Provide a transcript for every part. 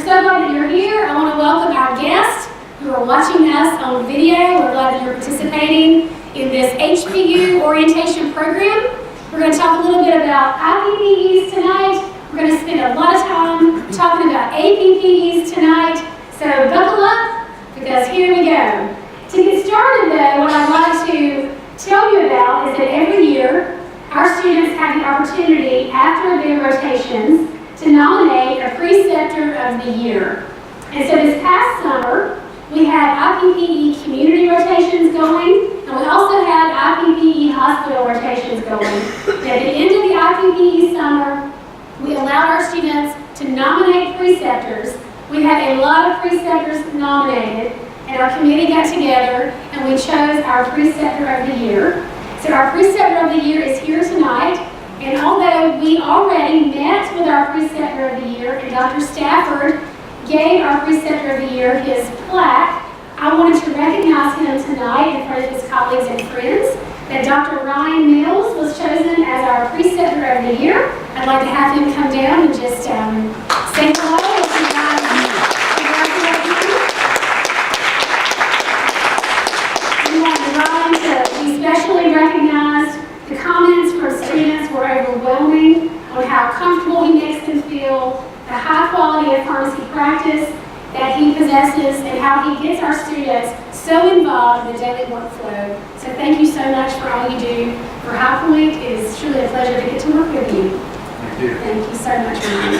so glad that you're here. I want to welcome our guests who are watching us on video. We're glad that you're participating in this HPU Orientation program. We're going to talk a little bit about IPPEs tonight. We're going to spend a lot of time talking about APPEs tonight. So buckle up, because here we go. To get started though, what I'd like to tell you about is that every year, our students have the opportunity after their rotations to nominate a Preceptor of the Year. And so this past summer, we had IPPE Community Rotations going, and we also had IPPE Hospital Rotations going. And at the end of the IPPE summer, we allowed our students to nominate preceptors. We had a lot of preceptors nominated, and our committee got together and we chose our Preceptor of the Year. So our Preceptor of the Year is here tonight, and although we already met with our Preceptor of the Year and Dr. Stafford gave our Preceptor of the Year his plaque, I wanted to recognize him tonight in front of his colleagues and friends, that Dr. Ryan Mills was chosen as our Preceptor of the Year. I'd like to have him come down and just say hello. Especially recognized. The comments from students were overwhelming on how comfortable he makes them feel, the high quality of pharmacy practice that he possesses, and how he gets our students so involved in the daily workflow. So thank you so much for all you do for High Point. It is truly a pleasure to get to work with you. Thank you. Thank you so much, Ryan.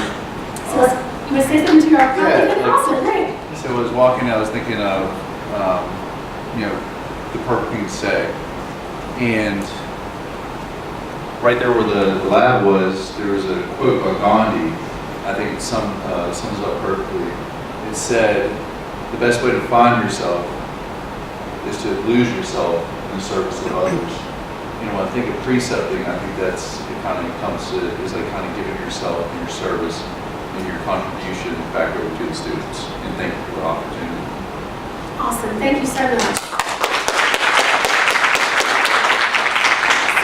So you want to say something to our colleagues? Yeah, Awesome, great. So I was walking, I was thinking of, the perfect thing to say. And right there where the lab was, there was a quote by Gandhi. I think it sums up perfectly. It said, the best way to find yourself is to lose yourself in the service of others. When I think of precepting, I think it kind of comes to, is like kind of giving yourself and your service and your contribution back over to the students. And thank you for the opportunity. Awesome, thank you so much.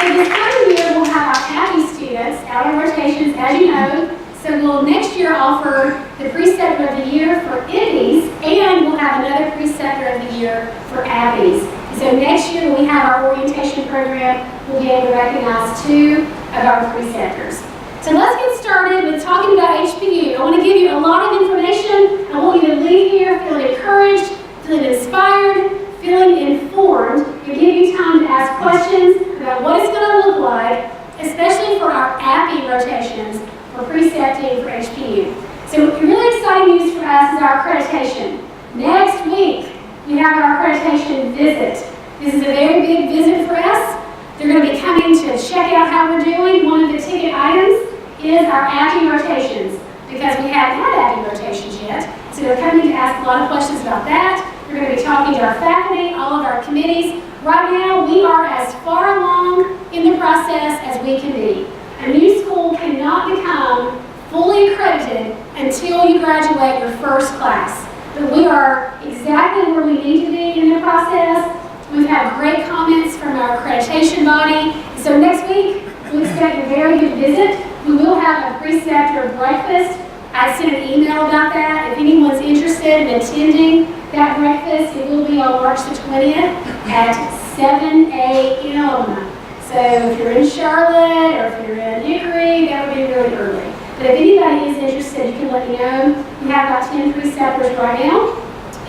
So this coming year, we'll have our APPE students out on rotations, as you know. So we'll next year offer the Preceptor of the Year for EPAS, and we'll have another Preceptor of the Year for APPES. So next year, when we have our orientation program, we'll be able to recognize 2 of our preceptors. So let's get started with talking about HPU. I want to give you a lot of information. I want you to leave here feeling encouraged, feeling inspired, feeling informed, and give you time to ask questions about what it's going to look like, especially for our APPE rotations for precepting for HPU. So really exciting news for us is our accreditation. Next week, we have our accreditation visit. This is a very big visit for us. They're going to be coming to check out how we're doing. One of the ticket items is our APPE rotations, because we haven't had APPE rotations yet. So they're coming to ask a lot of questions about that. We're going to be talking to our faculty, all of our committees. Right now, we are as far along in the process as we can be. A new school cannot become fully accredited until you graduate your first class. But we are exactly where we need to be in the process. We've had great comments from our accreditation body. So next week, we expect a very good visit. We will have a preceptor breakfast. I sent an email about that. If anyone's interested in attending that breakfast, it will be on March the 20th at 7 a.m. So if you're in Charlotte or if you're in Hickory, that would be really early. But if anybody is interested, you can let me know. We have about 10 preceptors right now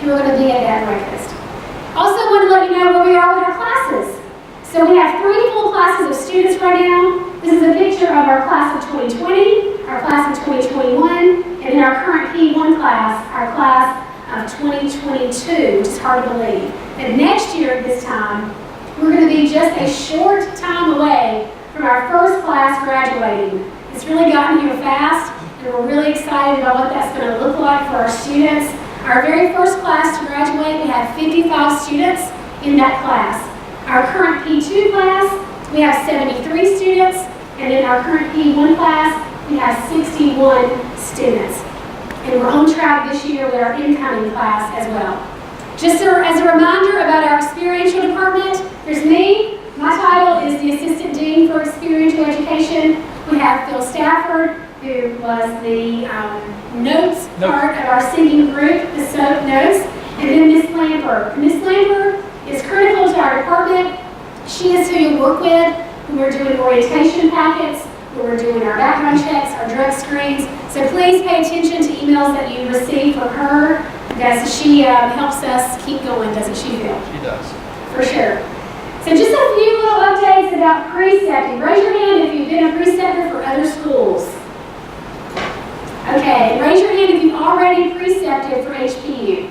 who are going to be at that breakfast. Also want to let you know where we are with our classes. So we have 3 full classes of students right now. This is a picture of our class of 2020, our class of 2021, and then our current P1 class, our class of 2022, which is hard to believe. And next year at this time, we're going to be just a short time away from our first class graduating. It's really gotten here fast, and we're really excited about what that's going to look like for our students. Our very first class to graduate, we have 55 students in that class. Our current P2 class, we have 73 students, and in our current P1 class, we have 61 students. And we're on track this year with our incoming class as well. Just as a reminder about our experiential department, there's me. My title is the Assistant Dean for Experiential Education. We have Phil Stafford, who was the notes part of our singing group, the SOAP notes, and then Miss Lamper. Miss Lamper is critical to our department. She is who you work with when we're doing orientation packets, when we're doing our background checks, our drug screens. So please pay attention to emails that you receive from her, because she helps us keep going, doesn't she, Bill? She does. For sure. So just a few little updates about precepting. Raise your hand if you've been a preceptor for other schools. Okay, raise your hand if you've already precepted for HPU.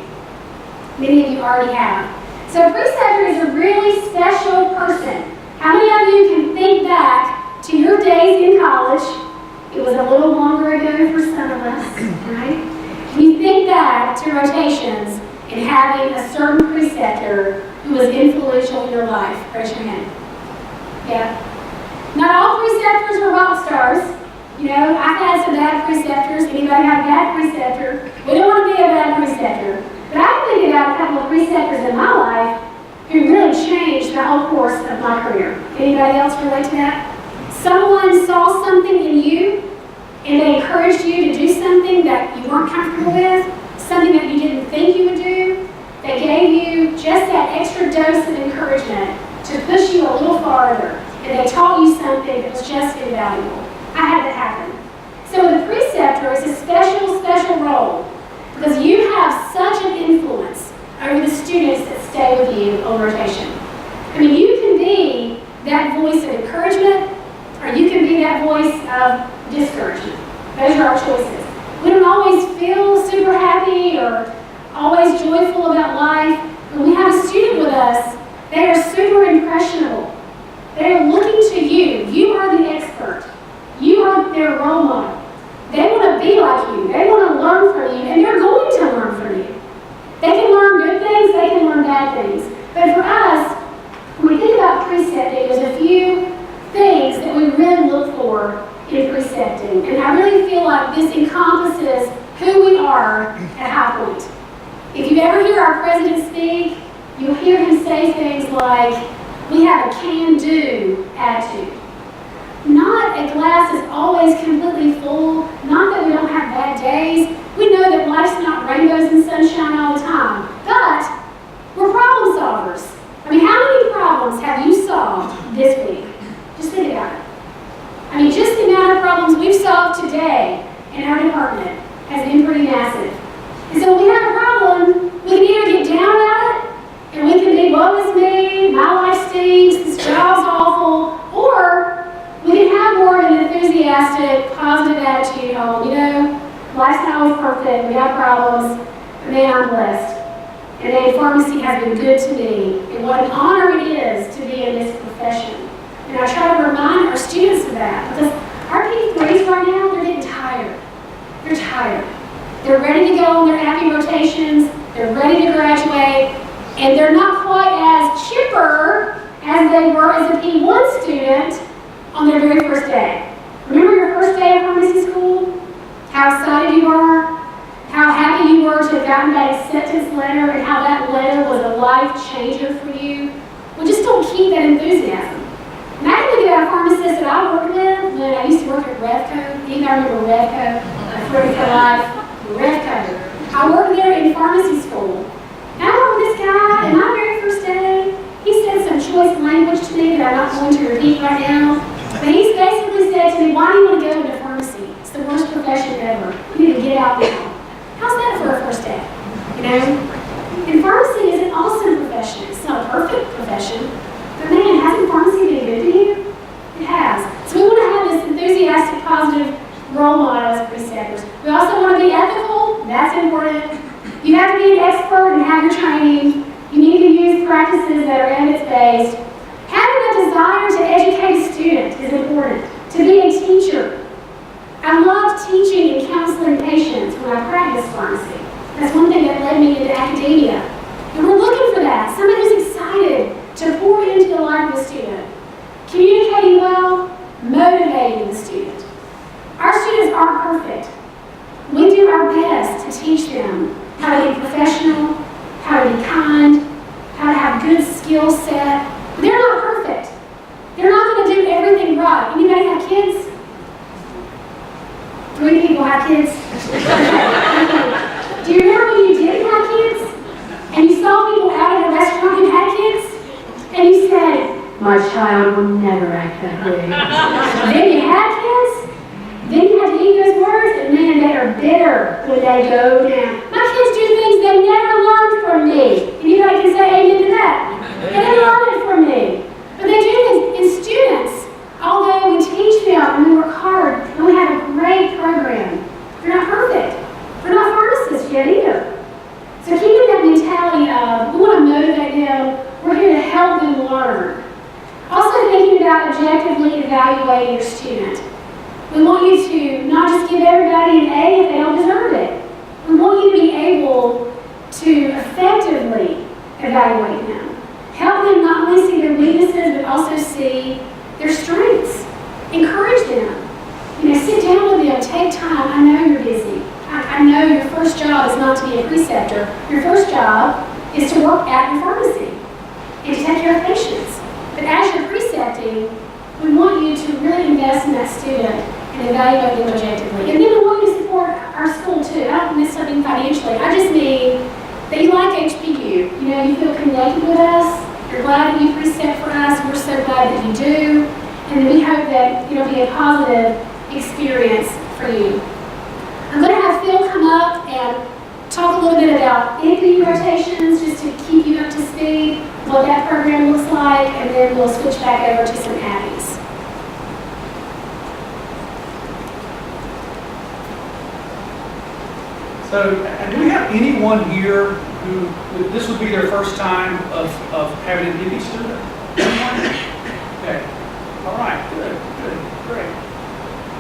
Many of you already have. So a preceptor is a really special person. How many of you can think back to your days in college? It was a little longer ago for some of us, right? Can you think back to rotations and having a certain preceptor who was influential in your life? Raise your hand. Yeah. Not all preceptors are rock stars. You know, I've had some bad preceptors. Anybody have a bad preceptor? We don't want to be a bad preceptor. But I think about a couple of preceptors in my life who really changed the whole course of my career. Anybody else relate to that? Someone saw something in you and they encouraged you to do something that you weren't comfortable with, something that you didn't think you would do. They gave you just that extra dose of encouragement to push you a little farther, and they taught you something that was just invaluable. I had that happen. So the preceptor is a special, special role because you have such an influence over the students that stay with you on rotation. I mean, you can be that voice of encouragement, or you can be that voice of discouragement. Those are our choices. We don't always feel super happy or always joyful about life. When we have a student with us, they are super impressionable. They are looking to you. You are the expert. You are their role model. They want to be like you. They want to learn from you, and they're going to learn from you. They can learn good things, they can learn bad things. But for us, when we think about precepting, there's a few things that we really look for in precepting. And I really feel like this encompasses who we are at High Point. If you ever hear our president speak, you'll hear him say things like, we have a can-do attitude. Not a glass is always completely full, not that we don't have bad days. We know that life's not rainbows and sunshine all the time, but we're problem solvers. I mean, how many problems have you solved this week? Just think about it. I mean, just the amount of problems we've solved today in our department has been pretty massive. And so when we have a problem, we can either get down at it, and we can be, woe is me, my life stinks, this job's awful, or we can have more of an enthusiastic, positive attitude on, you know, life's not always perfect, we have problems, but man, I'm blessed. And man, pharmacy has been good to me, and what an honor it is to be in this profession. And I try to remind our students of that, because our P3s right now, they're getting tired. They're tired. They're ready to go on their happy rotations, they're ready to graduate, and they're not quite as chipper as they were as a P1 student on their very first day. Remember your first day of pharmacy school? How excited you were? How happy you were to have gotten that acceptance letter, and how that letter was a life changer for you? Well, just don't keep that enthusiasm. And I can look at a pharmacist that I worked with when I used to work at Revco. You guys remember Revco? Free for Life. Revco. I worked there in pharmacy school. And I worked with this guy, and my very first day, he said some choice language to me that I'm not going to repeat right now. But he basically said to me, why do you want to go into pharmacy? It's the worst profession ever. You need to get out now. How's that for a first day? You know? And pharmacy is an awesome profession. It's not a perfect profession. But man, hasn't pharmacy been good to you? It has. So we want to have this enthusiastic, positive role model as preceptors. We also want to be ethical. That's important. You have to be an expert and have your training. You need to use practices that are evidence-based. Having a desire to educate a student is important. To be a teacher. I loved teaching and counseling patients when I practiced pharmacy. That's one thing that led me into academia. And we're looking for that. Somebody who's excited to pour into the life of the student. Communicating well, motivating the student. Our students aren't perfect. We do our best to teach them how to be professional, how to be kind, how to have good skill set. They're not perfect. They're not going to do everything right. Anybody have kids? bitter when they go down. My kids do things they never learned from me. Anybody can say amen to that? They didn't learn it from me. But they do things. And students, although we teach them and we work hard and we have a great program, they're not perfect. They're not pharmacists yet either. So keeping that mentality of, we want to motivate them, we're here to help them learn. Also thinking about objectively evaluating your student. We want you to not just give everybody an A if they don't deserve it. We want you to be able to effectively evaluate them. Help them not only see their weaknesses, but also see their strengths. Encourage them. Sit down with them, take time. I know you're busy. I know your first job is not to be a preceptor. Your first job is to work at your pharmacy and to take care of patients. But as you're precepting, we want you to really invest in that student and evaluate them objectively. And then we want you to support our school too. I don't mean something financially. I just mean that you like HPU. You feel connected with us. You're glad that you precept for us. We're so glad that you do. And we hope that it'll be a positive experience for you. I'm going to have Phil come up and talk a little bit about IPPE Rotations, just to keep you up to speed, what that program looks like, and then we'll switch back over to some Abbeys. So, do we have anyone here who this would be their first time of having an IPPE student? Anyone? Okay. All right. Good. Great.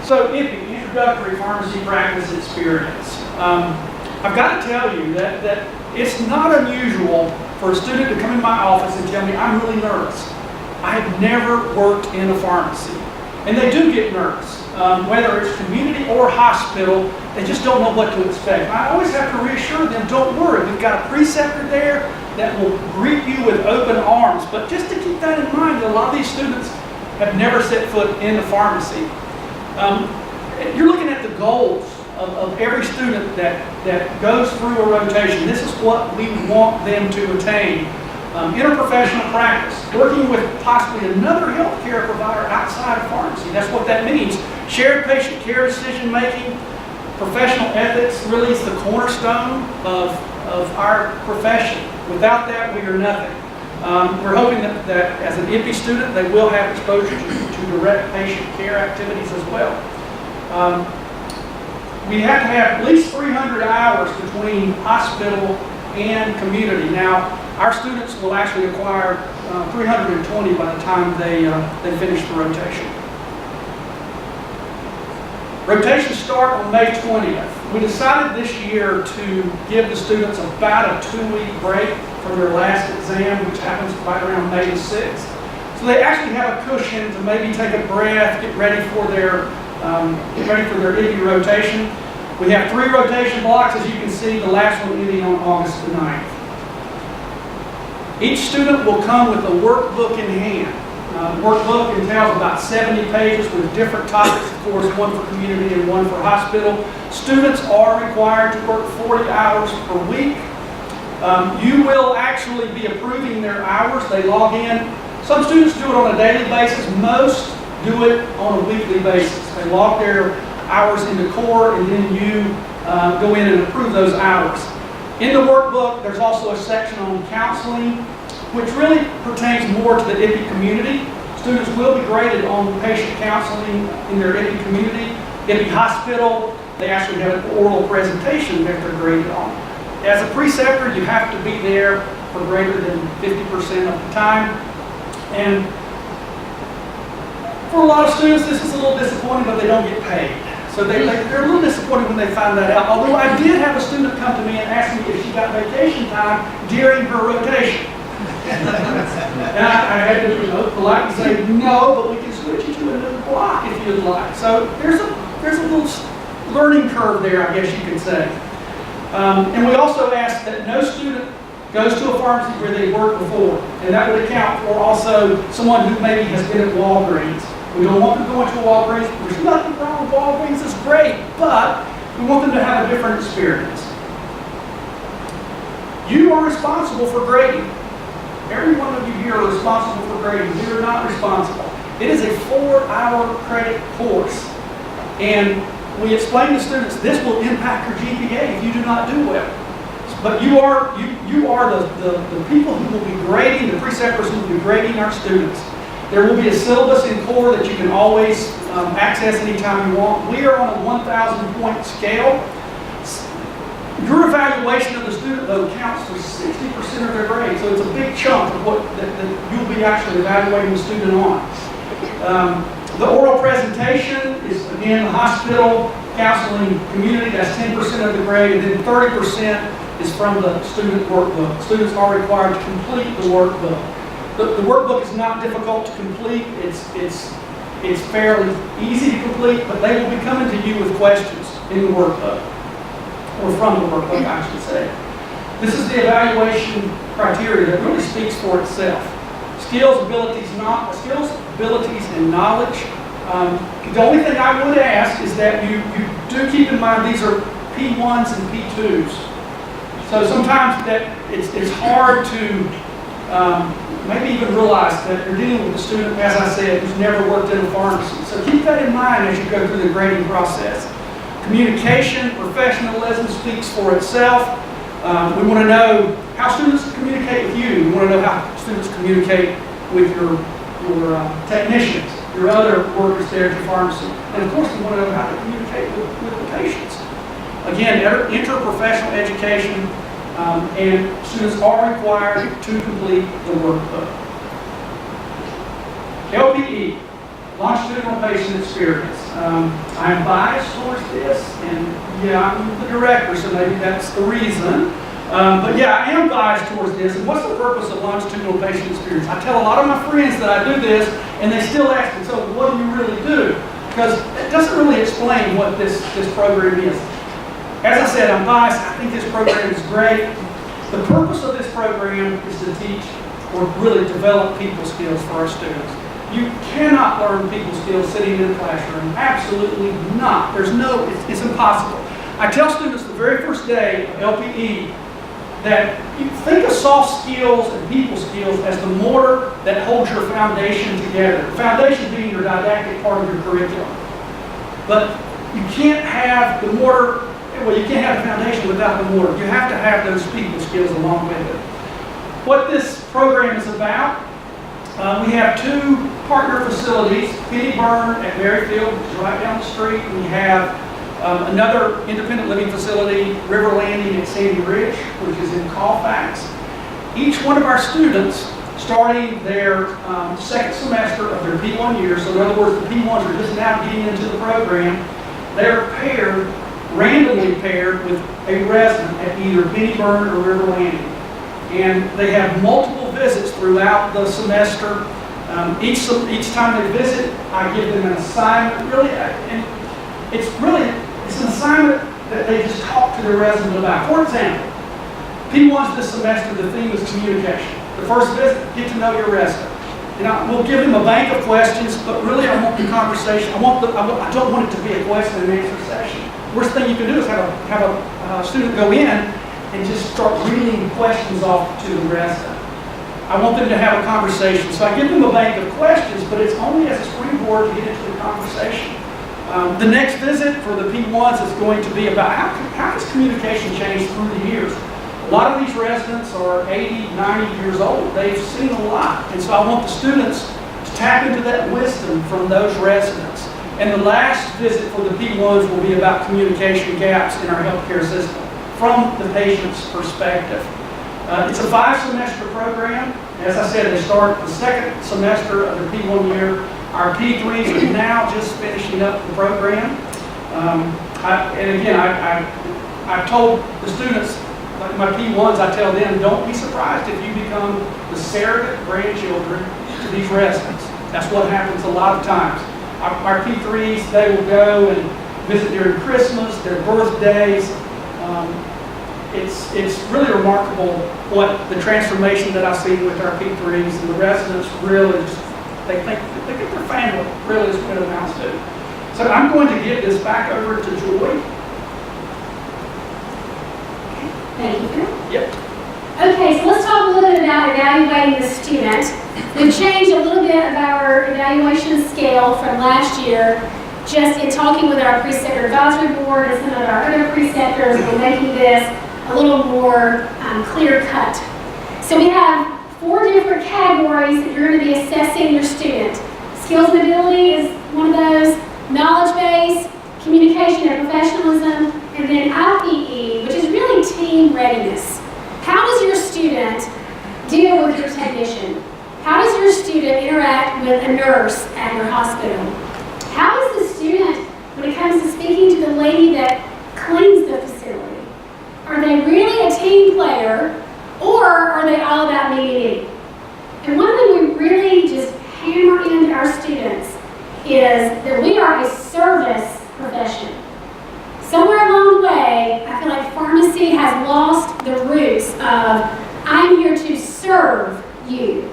So, IPPE, Introductory Pharmacy Practice Experience. I've got to tell you that it's not unusual for a student to come in my office and tell me, I'm really nervous. I have never worked in a pharmacy. And they do get nervous. Whether it's community or hospital, they just don't know what to expect. I always have to reassure them, don't worry, we've got a preceptor there that will greet you with open arms. But just to keep that in mind, that a lot of these students have never set foot in the pharmacy. You're looking at the goals of every student that goes through a rotation. This is what we want them to attain. Interprofessional practice, working with possibly another healthcare provider outside of pharmacy. That's what that means. Shared patient care decision making, professional ethics really is the cornerstone of our profession. Without that, we are nothing. We're hoping that as an IPPE student, they will have exposure to direct patient care activities as well. We have to have at least 300 hours between hospital and community. Now, our students will actually acquire 320 by the time they finish the rotation. Rotations start on May 20th. We decided this year to give the students about a 2-week break from their last exam, which happens right around May the 6th. So they actually have a cushion to maybe take a breath, get ready for their IPPE rotation. We have 3 rotation blocks, as you can see, the last one ending on August the 9th. Each student will come with a workbook in hand. Workbook entails about 70 pages with different topics, of course, one for community and one for hospital. Students are required to work 40 hours per week. You will actually be approving their hours. They log in. Some students do it on a daily basis. Most do it on a weekly basis. They log their hours into core, and then you go in and approve those hours. In the workbook, there's also a section on counseling, which really pertains more to the IPPE community. Students will be graded on patient counseling in their IPPE community. IPPE hospital, they actually have an oral presentation that they're graded on. As a preceptor, you have to be there for greater than 50% of the time. And for a lot of students, this is a little disappointing, but they don't get paid. So they're a little disappointed when they find that out. Although I did have a student come to me and ask me if she got vacation time during her rotation. And I had to politely say, no, but we can switch you to a new block if you'd like. So there's a little learning curve there, I guess you could say. And we also ask that no student goes to a pharmacy where they worked before. And that would account for also someone who maybe has been at Walgreens. We don't want them to go into a Walgreens. There's nothing wrong with Walgreens, it's great, but we want them to have a different experience. You are responsible for grading. Every one of you here are responsible for grading. We are not responsible. It is a 4-hour credit course. And we explain to students this will impact your GPA if you do not do well. But you are the people who will be grading, the preceptors who will be grading our students. There will be a syllabus in core that you can always access anytime you want. We are on a 1,000 point scale. Your evaluation of the student, though, counts for 60% of their grade. So it's a big chunk of what that you'll be actually evaluating the student on. The oral presentation is, again, the hospital, counseling, community, that's 10% of the grade, and then 30% is from the student workbook. Students are required to complete the workbook. The workbook is not difficult to complete. It's fairly easy to complete, but they will be coming to you with questions in the workbook, or from the workbook, I should say. This is the evaluation criteria that really speaks for itself. Skills, abilities, and knowledge. The only thing I would ask is that you do keep in mind these are P1s and P2s. So sometimes that it's hard to maybe even realize that you're dealing with a student, as I said, who's never worked in a pharmacy. So keep that in mind as you go through the grading process. Communication, professionalism speaks for itself. We want to know how students communicate with you. We want to know how students communicate with your technicians, your other workers there at your pharmacy. And of course, we want to know how to communicate with the patients. Again, interprofessional education, and students are required to complete the workbook. LPE, longitudinal patient experience. I'm biased towards this, and yeah, I'm the director, so maybe that's the reason. But yeah, I am biased towards this. And what's the purpose of longitudinal patient experience? I tell a lot of my friends that I do this, and they still ask me, so what do you really do? Because it doesn't really explain what this program is. As I said, I'm biased. I think this program is great. The purpose of this program is to teach or really develop people skills for our students. You cannot learn people skills sitting in a classroom. Absolutely not. It's impossible. I tell students the very first day of LPE that you think of soft skills and people skills as the mortar that holds your foundation together. The foundation being your didactic part of your curriculum. But you can't have the mortar. Well, you can't have the foundation without the mortar. You have to have those people skills along with it. What this program is about, we have two partner facilities, Penny Burn at Berryfield, which is right down the street. We have another independent living facility, River Landing at Sandy Ridge, which is in Colfax. Each one of our students, starting their second semester of their P1 year, so in other words, the P1s are just now getting into the program, they're randomly paired with a resident at either Penny Burn or River Landing. And they have multiple visits throughout the semester. Each time they visit, I give them an assignment. And it's an assignment that they just talk to their resident about. For example, P1s this semester, the theme is communication. The first visit, get to know your resident. We'll give them a bank of questions, but really I want the conversation. I don't want it to be a question and answer session. Worst thing you can do is have a student go in and just start reading questions off to the resident. I want them to have a conversation. So I give them a bank of questions, but it's only as a springboard to get into the conversation. The next visit for the P1s is going to be about how has communication changed through the years. A lot of these residents are 80, 90 years old. They've seen a lot. And so I want the students to tap into that wisdom from those residents. And the last visit for the P1s will be about communication gaps in our healthcare system from the patient's perspective. It's a 5-semester program. As I said, they start the second semester of the P1 year. Our P3s are now just finishing up the program. I've told the students, like my P1s, I tell them, don't be surprised if you become the surrogate grandchildren to these residents. That's what happens a lot of times. Our P3s, they will go and visit during Christmas, their birthdays. It's really remarkable what the transformation that I see with our P3s, and the residents really just, they think their family really is what it amounts to. So I'm going to give this back over to Joy. Thank you, Phil. Yep. Okay, so let's talk a little bit about evaluating the student. We've changed a little bit of our evaluation scale from last year. just in talking with our preceptor advisory board and some of our other preceptors, we're making this a little more clear cut. So we have 4 different categories that you're going to be assessing your student. Skills and ability is one of those, knowledge base, communication and professionalism, and then IPE, which is really team readiness. How does your student deal with your technician? How does your student interact with a nurse at your hospital? How is the student, when it comes to speaking to the lady that cleans the facility? Are they really a team player, or are they all about me? And one thing we really just hammer into our students is that we are a service profession. Somewhere along the way, I feel like pharmacy has lost the roots of, I'm here to serve you.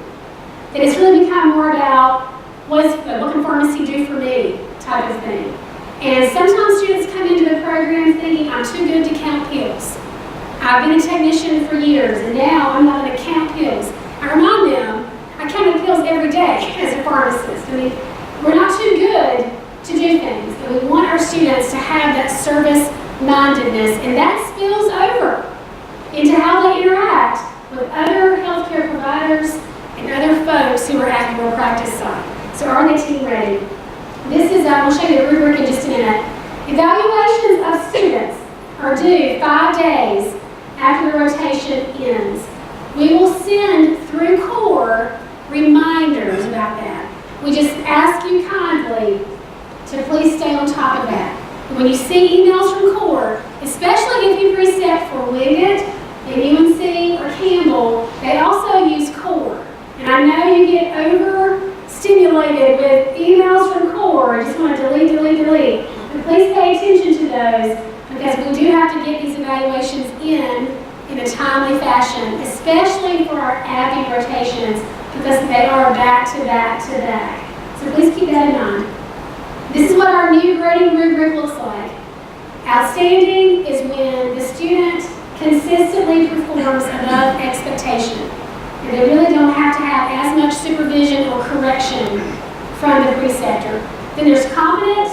That it's really become more about, what can pharmacy do for me type of thing. And sometimes students come into the program thinking, I'm too good to count pills. I've been a technician for years, and now I'm not going to count pills. I remind them, I count pills every day as a pharmacist. I mean, we're not too good to do things, and we want our students to have that service-mindedness, and that spills over into how they interact with other healthcare providers and other folks who are at your practice site. So are they team ready? This is, we'll show you the rubric in just a minute. Evaluations of students are due 5 days after the rotation ends. We will send through CORE reminders about that. We just ask you kindly to please stay on top of that. When you see emails from CORE, especially if you precept for Wiggett and UNC or Campbell, they also use CORE. And I know you get overstimulated with emails from CORE. Just want to delete. But please pay attention to those, because we do have to get these evaluations in a timely fashion, especially for our ABBY rotations, because they are back to back to back. So please keep that in mind. This is what our new grading rubric looks like. Outstanding is when the student consistently performs above expectation. And they really don't have to have as much supervision or correction from the preceptor. Then there's competent,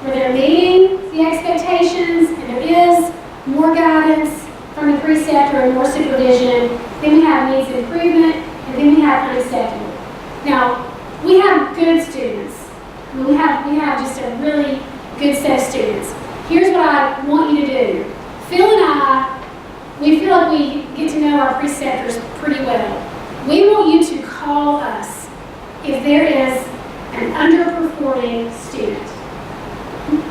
where they're meeting the expectations, and there is more guidance from the preceptor and more supervision. Then we have needs improvement, and then we have unacceptable. Now, we have good students. We have just a really good set of students. Here's what I want you to do. Phil and I, we feel like we get to know our preceptors pretty well. We want you to call us if there is an underperforming student.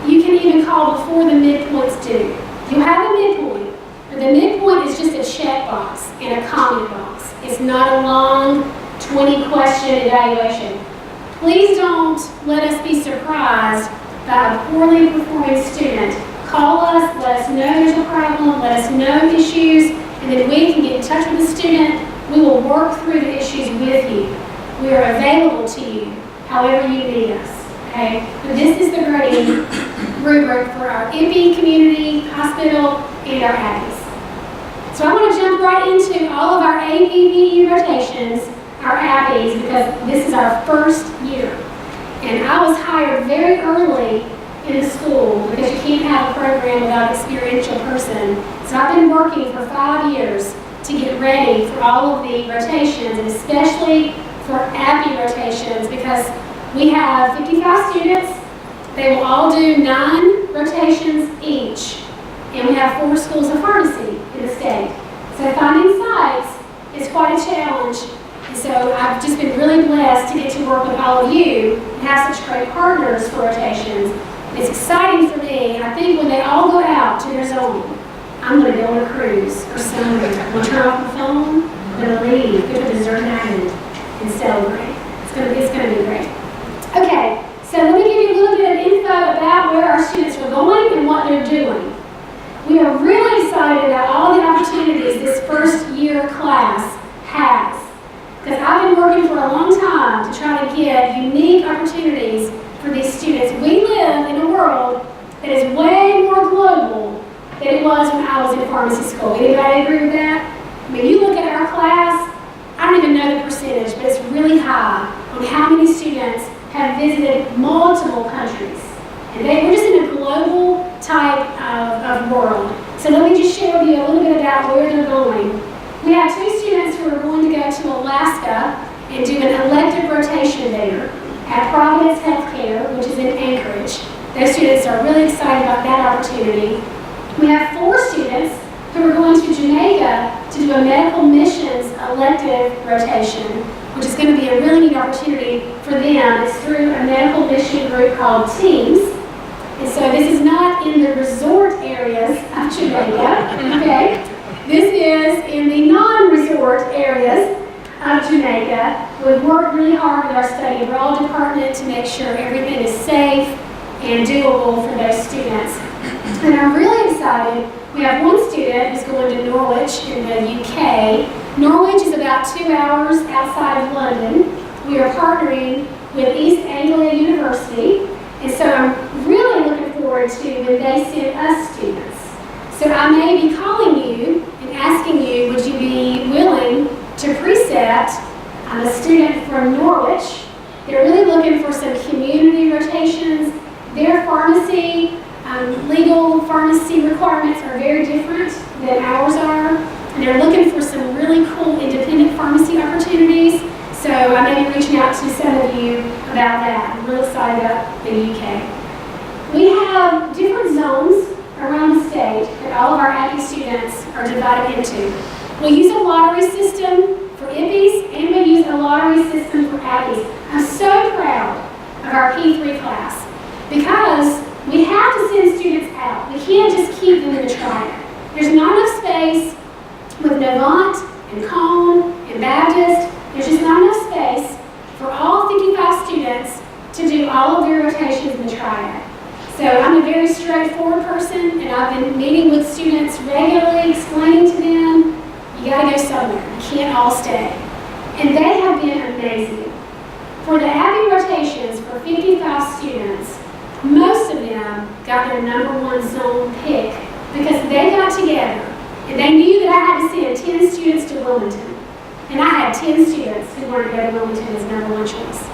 You can even call before the midpoint's due. You have a midpoint, but the midpoint is just a checkbox and a comment box. It's not a long 20-question evaluation. Please don't let us be surprised by a poorly performing student. Call us, let us know there's a problem, let us know issues, and then we can get in touch with the student. We will work through the issues with you. We are available to you however you need us. Okay? But this is the grading rubric for our IPPE community, hospital, and our ABBYs. So I want to jump right into all of our IPPE rotations, our ABBYs, because this is our first year. And I was hired very early in the school, because you can't have a program without an experiential person. So I've been working for 5 years to get ready for all of the rotations, and especially for ABBY rotations, because we have 55 students. They will all do 9 rotations each. And we have 4 schools of pharmacy in the state. So finding sites is quite a challenge. And so I've just been really blessed to get to work with all of you and have such great partners for rotations. It's exciting for me, and I think when they all go out to their zone, I'm going to go on a cruise or somewhere. I'm going to turn off my phone, I'm going to leave, go to a desert island, and celebrate. It's going to be great. Okay, so let me give you a little bit of info about where our students are going and what they're doing. We are really excited about all the opportunities this first year class has, because I've been working for a long time to try to get unique opportunities for these students. We live in a world that is way more global than it was when I was in pharmacy school. Anybody agree with that? I mean, you look at our class, I don't even know the percentage, but it's really high on how many students have visited multiple countries. And we're just in a global type of world. So let me just share with you a little bit about where they're going. We have 2 students who are going to go to Alaska and do an elective rotation there at Providence Healthcare, which is in Anchorage. Those students are really excited about that opportunity. We have 4 students who are going to Jamaica to do a medical missions elective rotation, which is going to be a really neat opportunity for them. It's through a medical mission group called TEAMS. And so this is not in the resort areas of Jamaica, okay? This is in the non-resort areas of Jamaica. We've worked really hard with our study abroad department to make sure everything is safe and doable for those students. And I'm really excited. We have 1 student who's going to Norwich in the UK. Norwich is about 2 hours outside of London. We are partnering with East Anglia University, and so I'm really looking forward to when they send us students. So I may be calling you and asking you, would you be willing to precept? I'm a student from Norwich. They're really looking for some community rotations. Their pharmacy, legal pharmacy requirements are very different than ours are. And they're looking for some really cool independent pharmacy opportunities. So I may be reaching out to some of you about that. I'm really excited about the UK. We have different zones around the state that all of our IPPE students are divided into. We use a lottery system for IPPES, and we use a lottery system for IPPES. I'm so proud of our P3 class because we have to send students out. We can't just keep them in the triad. There's not enough space with Novant and Cone and Baptist. There's just not enough space for all 55 students to do all of their rotations in the triad. So I'm a very straightforward person, and I've been meeting with students regularly, explaining to them, you gotta go somewhere. You can't all stay. And they have been amazing. For the IPPE rotations for 55 students, most of them got their #1 zone pick because they got together and they knew that I had to send 10 students to Wilmington. And I had 10 students who wanted to go to Wilmington as #1 choice.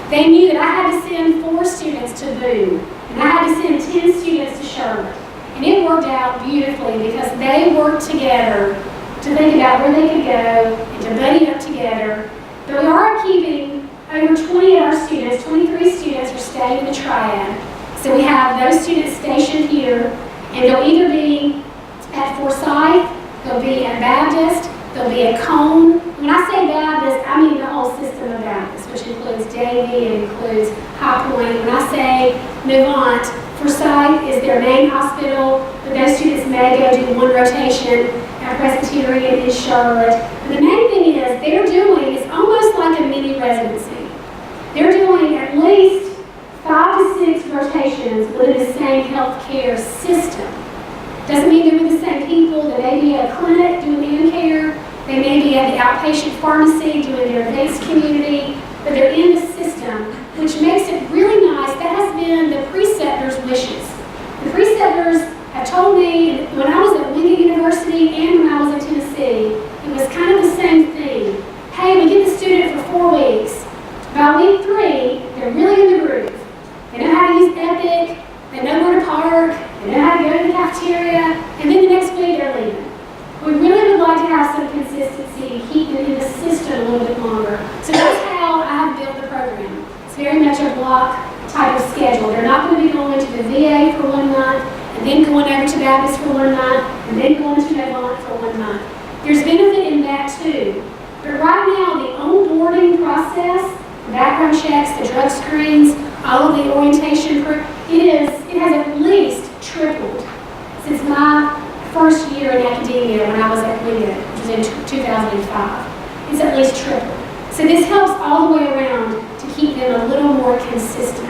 They knew that I had to send 4 students to Boone, and I had to send 10 students to Charlotte. And it worked out beautifully because they worked together to think about where they could go and to buddy up together. But we are keeping over 20 of our students, 23 students are staying in the triad. So we have those students stationed here, and they'll either be at Forsyth, they'll be at Baptist, they'll be at Cone. When I say Baptist, I mean the whole system of Baptist, which includes Davie, it includes High Point. When I say Novant, Forsyth is their main hospital, but those students may go do 1 rotation at Presbyterian in Charlotte. But the main thing is they're doing is almost like a mini residency. They're doing at least 5 to 6 rotations within the same healthcare system. Doesn't mean they're with the same people. They may be at a clinic doing hand care. They may be at the outpatient pharmacy doing their advanced community, but they're in the system, which makes it really nice. That has been the preceptors' wishes. The preceptors have told me when I was at Wingate University and when I was at Tennessee, it was kind of the same thing. Hey, we get the student for 4 weeks. By week 3, they're really in the groove. They know how to use Epic, they know where to park, they know how to go to the cafeteria, and then the next week they're leaving. We really would like to have some consistency and keep them in the system a little bit longer. So that's how I have built the program. It's very much a block type of schedule. They're not going to be going to the VA for 1 month, and then going over to Baptist for 1 month, and then going to Novant for 1 month. There's benefit in that too. But right now, the onboarding process, the background checks, the drug screens, all of the orientation, it has at least tripled since my first year in academia when I was at Wingate, which was in 2005. It's at least tripled. So this helps all the way around to keep them a little more consistent.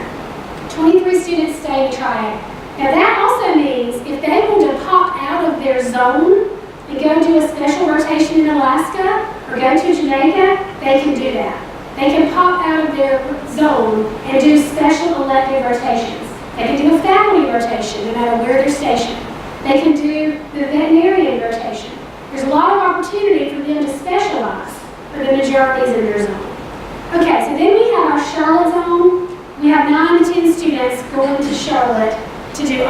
23 students stay in triad. Now that also means if they want to pop out of their zone and go do a special rotation in Alaska or go to Jamaica, they can do that. They can pop out of their zone and do special elective rotations. They can do a faculty rotation no matter where they're stationed. They can do the veterinarian rotation. There's a lot of opportunity for them to specialize, but the majority is in their zone. Okay, so then we have our Charlotte zone. We have 9 to 10 students going to Charlotte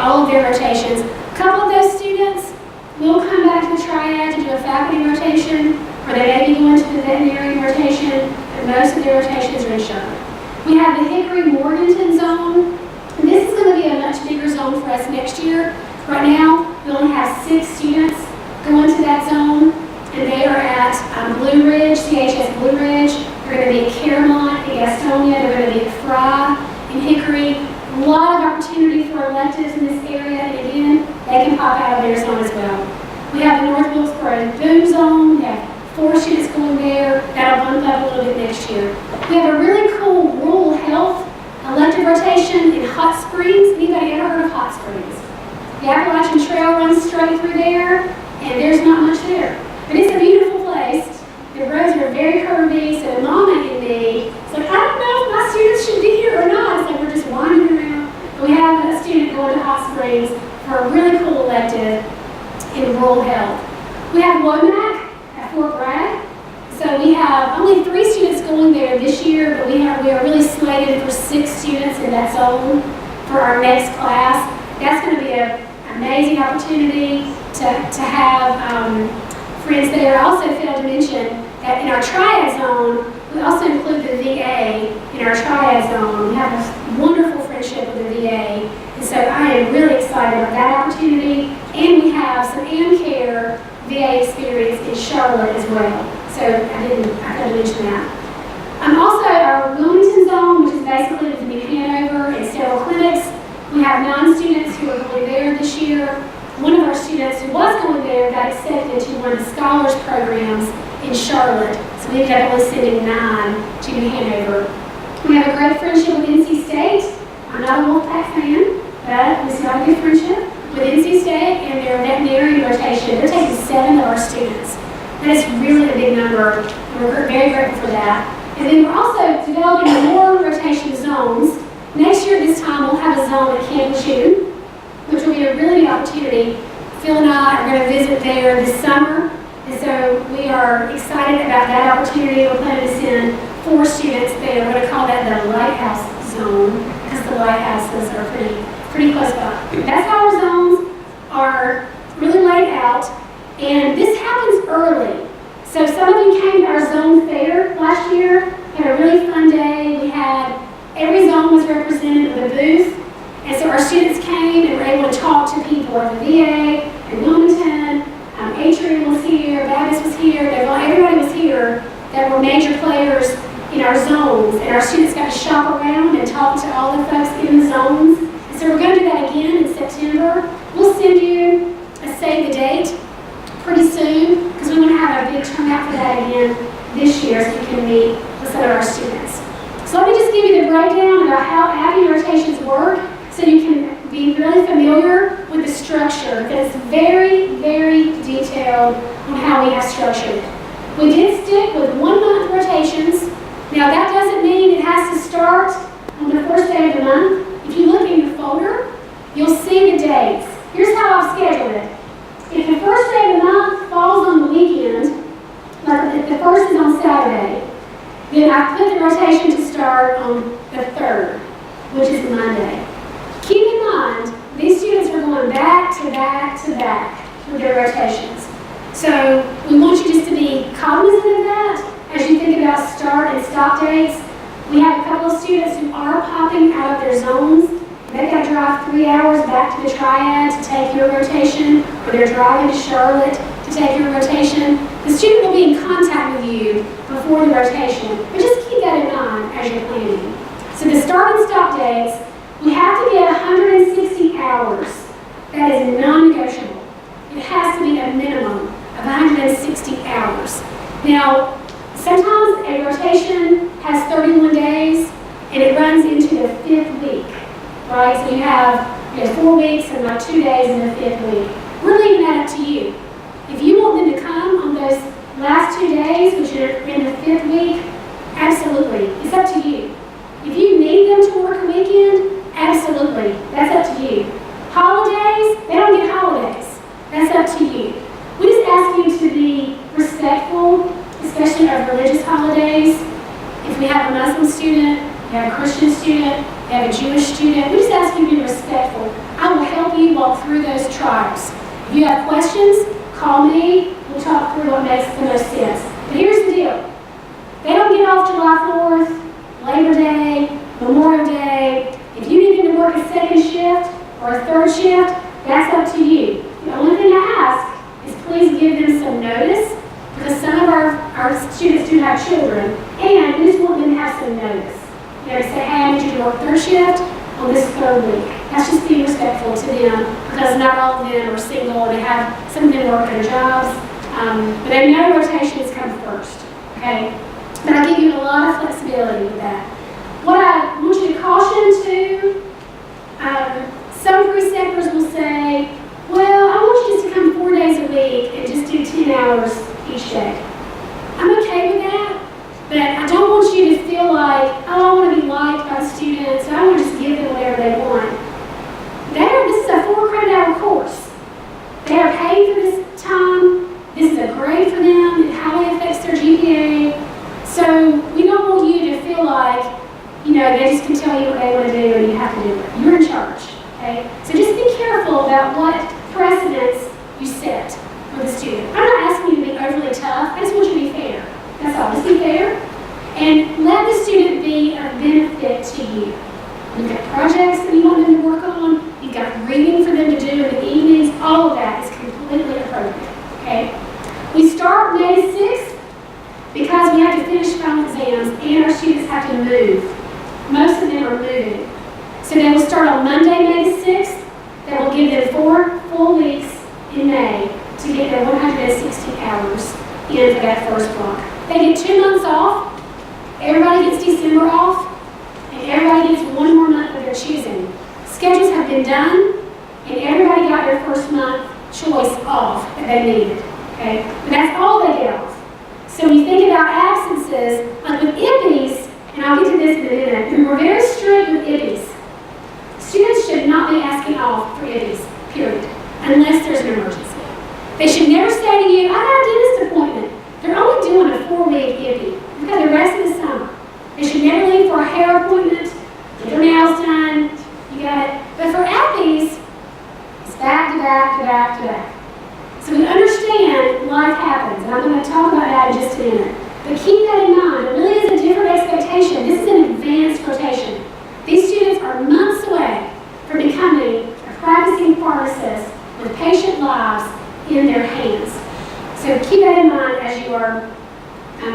all of their rotations. A couple of those students will come back to the triad to do a faculty rotation, or they may be going to the veterinary rotation, but most of their rotations are in Charlotte. We have the Hickory-Morganton zone, and this is going to be a much bigger zone for us next year. Right now, we only have 6 students going to that zone, and they are at Blue Ridge, CHS Blue Ridge. They're going to be at Caramont, in Gastonia. They're going to be at Fry, in Hickory. A lot of opportunity for electives in this area, and again, they can pop out of their zone as well. We have the North Wilkesboro Boom Zone. We have 4 students going there. That'll bump up a little bit next year. We have a really cool rural health elective rotation in Hot Springs. Anybody ever heard of Hot Springs? The Appalachian Trail runs straight through there, and there's not much there. But it's a beautiful place. The roads are very curvy, so Mama and me, it's like, I don't know if my students should be here or not. It's like we're just wandering around. But we have a student going to Hot Springs for a really cool elective in rural health. We have Womack at Fort Bragg. So we have only 3 students going there this year, but we are really slated for 6 students in that zone for our next class. That's going to be an amazing opportunity to have friends there. I also failed to mention that in our triad zone, we also include the VA in our triad zone. We have a wonderful friendship with the VA, and so I am really excited about that opportunity. And we have some AmCare VA experience in Charlotte as well. So I failed to mention that. Also, our Wilmington zone, which is basically with New Hanover and several clinics, we have 9 students who are going there this year. One of our students who was going there got accepted to one of the scholars programs in Charlotte. So we ended up only sending 9 to New Hanover. We have a great friendship with NC State. I'm not a Wolfpack fan, but we still have a good friendship with NC State and their veterinary rotation. They're taking 7 of our students. That is really a big number, and we're very grateful for that. And then we're also developing more rotation zones. Next year at this time, we'll have a zone at Camp Lejeune, which will be a really big opportunity. Phil and I are going to visit there this summer, and so we are excited about that opportunity. We're planning to send 4 students there. We're going to call that the Lighthouse Zone, because the lighthouses are pretty close by. That's how our zones are really laid out, and this happens early. So some of you came to our zone fair last year, had a really fun day. We had, every zone was represented with a booth, and so our students came and were able to talk to people at the VA and Wilmington. Atrium was here, Baptist was here, everybody was here that were major players in our zones, and our students got to shop around and talk to all the folks in the zones. And so we're going to do that again in September. We'll send you a save the date pretty soon, because we want to have a big turnout for that again this year, so you can meet with some of our students. So let me just give you the breakdown about how APPE rotations work, so you can be really familiar with the structure, because it's very, very detailed on how we have structured it. We did stick with 1-month rotations. Now that doesn't mean it has to start on the first day of the month. If you look in your folder, you'll see the dates. Here's how I've scheduled it. If the first day of the month falls on the weekend, like if the first is on Saturday, then I put the rotation to start on the 3rd, which is Monday. Keep in mind, these students are going back to back to back with their rotations. So we want you just to be cognizant of that as you think about start and stop dates. We have a couple of students who are popping out of their zones. They've got to drive 3 hours back to the triad to take your rotation, or they're driving to Charlotte to take your rotation. The student will be in contact with you before the rotation, but just keep that in mind as you're planning. So the start and stop dates, we have to get 160 hours. That is non-negotiable. It has to be a minimum of 160 hours. Now, sometimes a rotation has 31 days, and it runs into the 5th week. Right, so you have 4 weeks and like 2 days in the 5th week. We're leaving that up to you. If you want them to come on those last 2 days, which are in the 5th week, absolutely, it's up to you. If you need them to work a weekend, absolutely, that's up to you. Holidays, they don't get holidays. That's up to you. We just ask you to be respectful, especially of religious holidays. If we have a Muslim student, we have a Christian student, you have a Jewish student, we just ask you to be respectful. I will help you walk through those trials. If you have questions, call me. We'll talk through what makes the most sense. But here's the deal. They don't get off July 4th, Labor Day, Memorial Day. If you need them to work a second shift or a third shift, that's up to you. The only thing I ask is please give them some notice, because some of our students do have children, and we just want them to have some notice. You know, to say, hey, I need you to work third shift on this third week. That's just being respectful to them, because not all of them are single and they have some of them work their jobs. But they know rotations come first, okay? But I give you a lot of flexibility with that. What I want you to caution too, some preceptors will say, well, I want you just to come 4 days a week and just do 10 hours each day. I'm okay with that, but I don't want you to feel like, oh, I want to be liked by the students, so I want to just give them whatever they want. This is a 4 credit hour course. They are paid for this time. This is a grade for them. It highly affects their GPA. So we don't want you to feel like, you know, they just can tell you what they want to do and you have to do it. You're in charge, okay? So just be careful about what precedents you set for the student. I'm not asking you to be overly tough. I just want you to be fair. That's all. Just be fair. And let the student be a benefit to you. You've got projects that you want them to work on. You've got reading for them to do in the evenings. All of that is completely appropriate, okay? We start May 6th because we have to finish final exams and our students have to move. Most of them are moving. So they will start on Monday, May 6th. That will give them 4 full weeks in May to get their 160 hours in for that first block. They get 2 months off. Everybody gets December off. And everybody gets 1 more month of their choosing. Schedules have been done, and everybody got their first month choice off that they needed. Okay? But that's all they get off. So when you think about absences, like with IPPES, and I'll get to this in a minute, and we're very strict with IPPES. Students should not be asking off for IPPES, period, unless there's an emergency. They should never say to you, I got a dentist appointment. They're only doing a 4-week IPPE. You've got the rest of the summer. They should never leave for a hair appointment, get their nails done, you got it. But for IPPES, it's back to back to back to back. So we understand life happens, and I'm going to talk about that in just a minute. But keep that in mind. It really is a different expectation. This is an advanced rotation. These students are months away from becoming a practicing pharmacist with patient lives in their hands. So keep that in mind as you are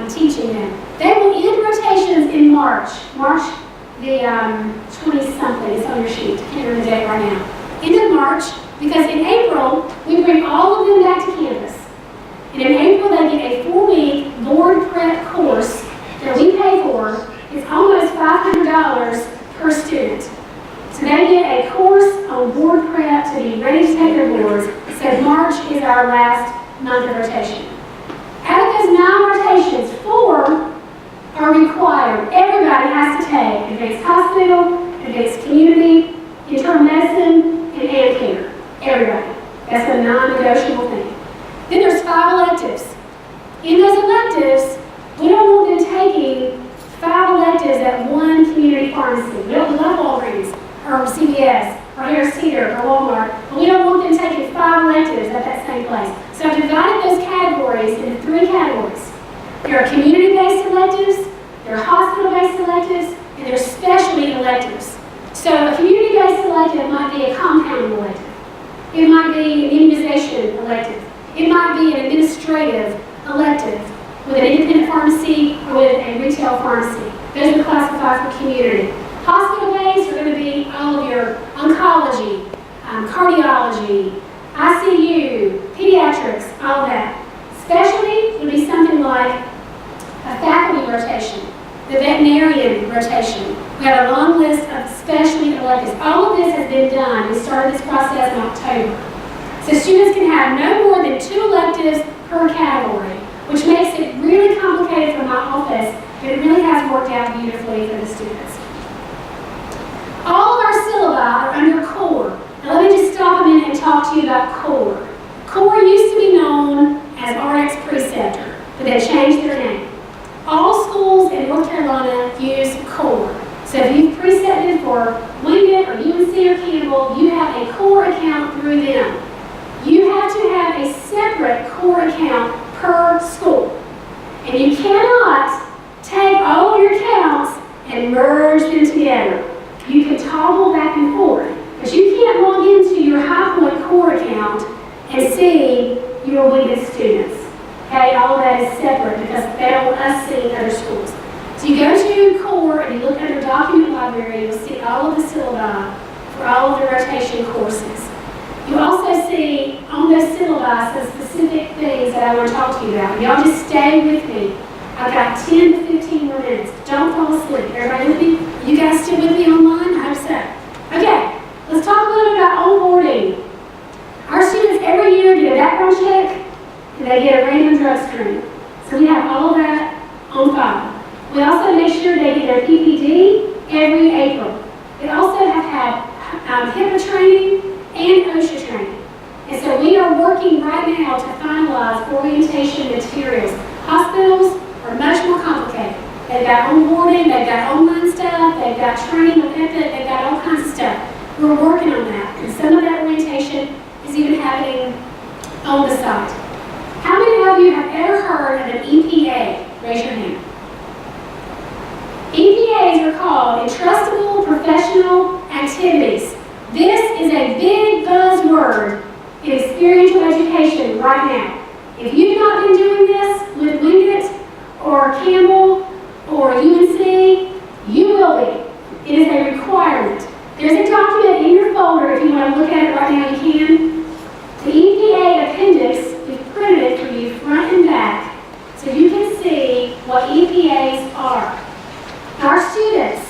teaching them. They will end rotations in March. March the 20-something. It's on your sheet. I can't remember the date right now. End of March, because in April, we bring all of them back to campus. And in April, they get a 4-week board prep course that we pay for. It's almost $500 per student. So they get a course on board prep to be ready to take their boards. So March is our last month of rotation. Out of those 9 rotations, 4 are required. Everybody has to take advanced hospital, advanced community, internal medicine, and AMP care. Everybody. That's a non-negotiable thing. Then there's 5 electives. In those electives, we don't want them taking 5 electives at one community pharmacy. We don't love Walgreens, or CVS, or Harris Teeter, or Walmart, but we don't want them taking 5 electives at that same place. So I've divided those categories into 3 categories. There are community-based electives, there are hospital-based electives, and there are specialty electives. So a community-based elective might be a compounding elective. It might be an immunization elective. It might be an administrative elective with an independent pharmacy or with a retail pharmacy. Those are classified for community. Hospital-based are going to be all of your oncology, cardiology, ICU, pediatrics, all of that. Specialty would be something like a faculty rotation, the veterinarian rotation. We have a long list of specialty electives. All of this has been done. We started this process in October. So students can have no more than 2 electives per category, which makes it really complicated for my office, but it really has worked out beautifully for the students. All of our syllabi are under core. Now let me just stop a minute and talk to you about core. Core used to be known as RX Preceptor, but they changed their name. All schools in North Carolina use core. So if you've precepted for core account per school. And you cannot take all of your accounts and merge them together. You can toggle back and forth, but you can't log into your High Point core account and see your weakest students. Okay, all of that is separate because they don't want us seeing other schools. So you go to core and you look under document library, you'll see all of the syllabi for all of the rotation courses. You also see on those syllabi some specific things that I want to talk to you about. Y'all just stay with me. I've got 10 to 15 more minutes. Don't fall asleep. Everybody with me? You guys still with me online? I hope so. Okay, let's talk a little bit about onboarding. Our students every year get a background check and they get a random drug screen. So we have all of that on file. We also make sure they get their PPD every April. We also have had HIPAA training and OSHA training. And so we are working right now to finalize orientation materials. Hospitals are much more complicated. They've got onboarding, they've got online stuff, they've got training with EPAS, they've got all kinds of stuff. We're working on that. And some of that orientation is even happening on the site. How many of you have ever heard of an EPA? Raise your hand. EPAs are called Entrustable Professional Activities. This is a big buzzword in experiential education right now. If you've not been doing this with Wingate or Campbell or UNC, you will be. It is a requirement. There's a document in your folder, if you want to look at it right now, you can. The EPA appendix, we've printed it for you front and back so you can see what EPAs are. Our students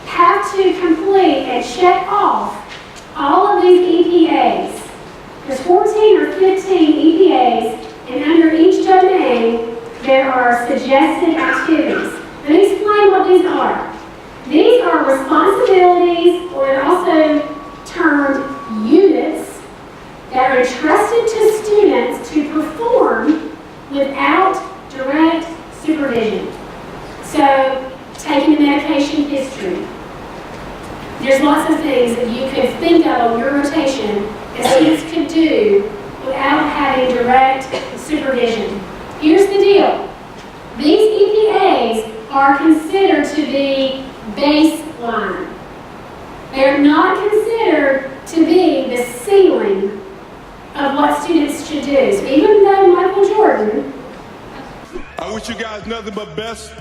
have to complete and check off all of these EPAs. There's 14 or 15 EPAs, and under each domain, there are suggested activities. Let me explain what these are. These are responsibilities, or they're also termed units, that are entrusted to students to perform without direct supervision. So, taking the medication history. There's lots of things that you could think of on your rotation that students could do without having direct supervision. Here's the deal. These EPAs are considered to be baseline. They're not considered to be the ceiling of what students should do. So even though Michael Jordan... I wish you guys nothing but best.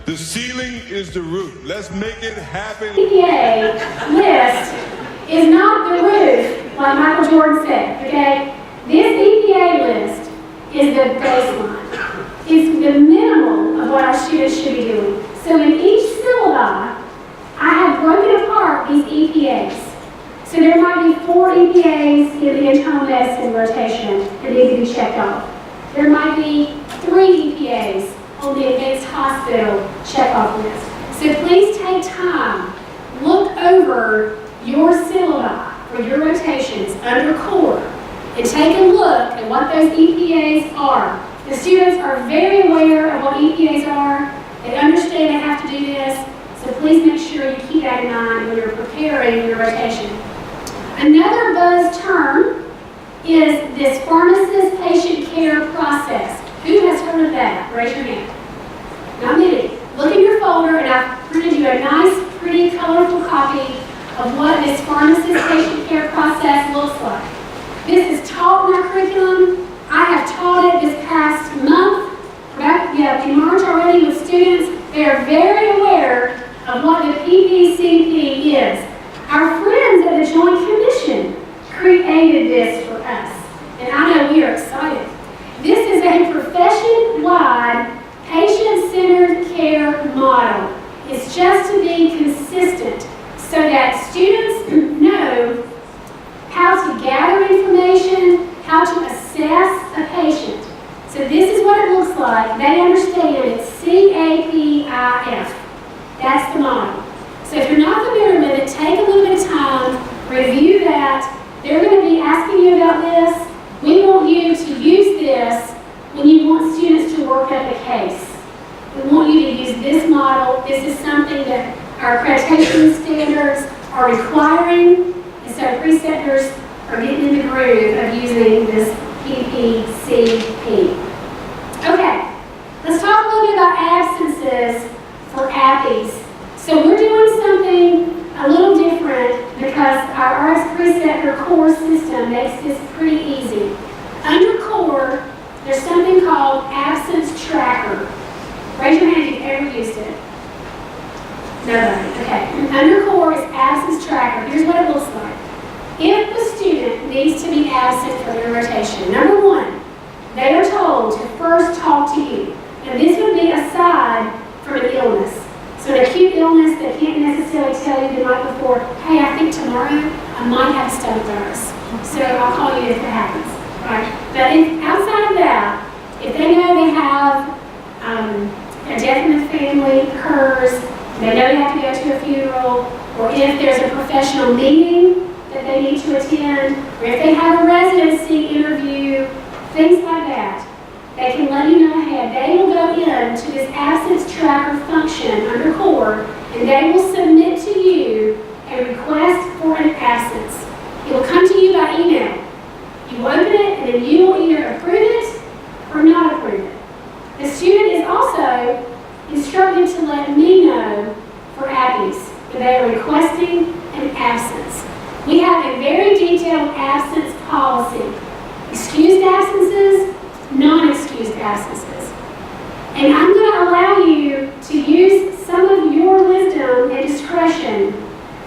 The ceiling is the roof. Let's make it happen. EPA list is not the roof, like Michael Jordan said, okay? This EPA list is the baseline. It's the minimum of what our students should be doing. So in each syllabi, I have broken apart these EPAs. So there might be 4 EPAs in the internal medicine rotation that need to be checked off. There might be 3 EPAs on the advanced hospital checkoff list. So please take time, look over your syllabi for your rotations under core, and take a look at what those EPAs are. The students are very aware of what EPAs are. They understand they have to do this, so please make sure you keep that in mind when you're preparing your rotation. Another buzz term is this pharmacist-patient care process. Who has heard of that? Raise your hand. Not many. Look in your folder, and I've printed you a nice, pretty, colorful copy of what this pharmacist-patient care process looks like. This is taught in our curriculum. I have taught it this past month, in March already with students. They are very aware of what the PPCP is. Our friends at the Joint Commission created this for us, and I know we are excited. This is a profession-wide, patient-centered care model. It's just to be consistent so that students know how to gather information, how to assess a patient. So this is what it looks like. They understand it's CAPIF. That's the model. So if you're not familiar with it, take a little bit of time, review that. They're going to be asking you about this. We want you to use this when you want students to work up a case. We want you to use this model. This is something that our accreditation standards are requiring, and so preceptors are getting in the groove of using this PPCP. Okay, let's talk a little bit about absences for APPEs. So we're doing something a little different because our RS Preceptor core system makes this pretty easy. Under core, there's something called absence tracker. Raise your hand if you've ever used it. Nobody, okay. Under core is absence tracker. Here's what it looks like. If the student needs to be absent from their rotation, number one, they are told to first talk to you. And this would be aside from an illness. So an acute illness that can't necessarily tell you the night before, hey, I think tomorrow I might have a stomach virus. So I'll call you if that happens, right? But if outside of that, if they know they have a death in the family occurs, they know they have to go to a funeral, or if there's a professional meeting that they need to attend, or if they have a residency interview, things like that, they can let you know ahead. They will go into this absence tracker function under core, and they will submit to you a request for an absence. It will come to you by email. You open it, and then you will either approve it or not approve it. The student is also instructed to let me know for APPEs that they are requesting an absence. We have a very detailed absence policy. Excused absences, non-excused absences. And I'm going to allow you to use some of your wisdom and discretion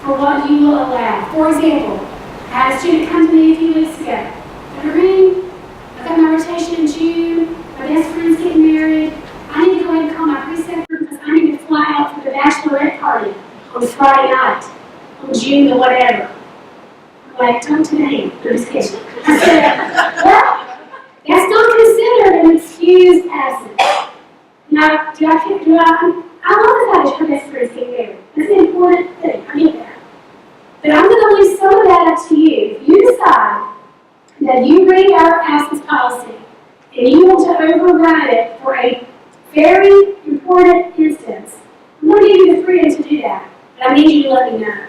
for what you will allow. For example, I had a student come to me a few weeks ago. Doreen, I've got my rotation in June. My best friend's getting married. I need to go ahead and call my preceptor because I need to fly out for the bachelorette party on Friday night, on June the whatever. I'm like, don't do that. I'm just kidding. I said, well, that's not considered an excused absence. Now, I love the fact that your best friend's getting married. That's an important thing. I get that. But I'm going to leave some of that up to you. If you decide that you read our absence policy and you want to override it for a very important instance, I'm going to give you the freedom to do that. But I need you to let me know.